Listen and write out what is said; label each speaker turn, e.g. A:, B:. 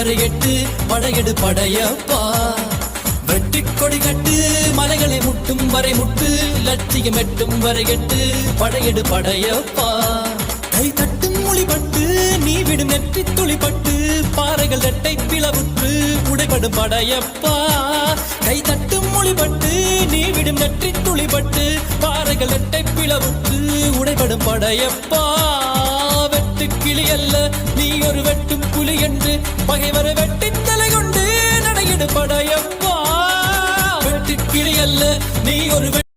A: வரை எட்டு படையெடு படையப்பா. வெட்டி கொடி கட்டு மலைகளை முட்டும் வரை முட்டு லட்சியம் எட்டும் வரை எட்டு படையெடு படையப்பா. கை தட்டும் மொழிபட்டு நீ விடும் நெற்றி துளிப்பட்டு பாறைகள் ரெட்டை பிளவுற்று உடைபடும் படையப்பா. கை தட்டும் மொழிபட்டு நீ விடும் நெற்றி துளிப்பட்டு பாறைகள் ரெட்டை பிளவுற்று உடைபடும் படையப்பா. வெட்டு கிளி அல்ல நீ ஒரு வெட்டும் புலி என்று பகைவரை வெட்டி தலை கொண்டு நடையிடு படையப்பா. வெட்டு கிளி அல்ல நீ ஒரு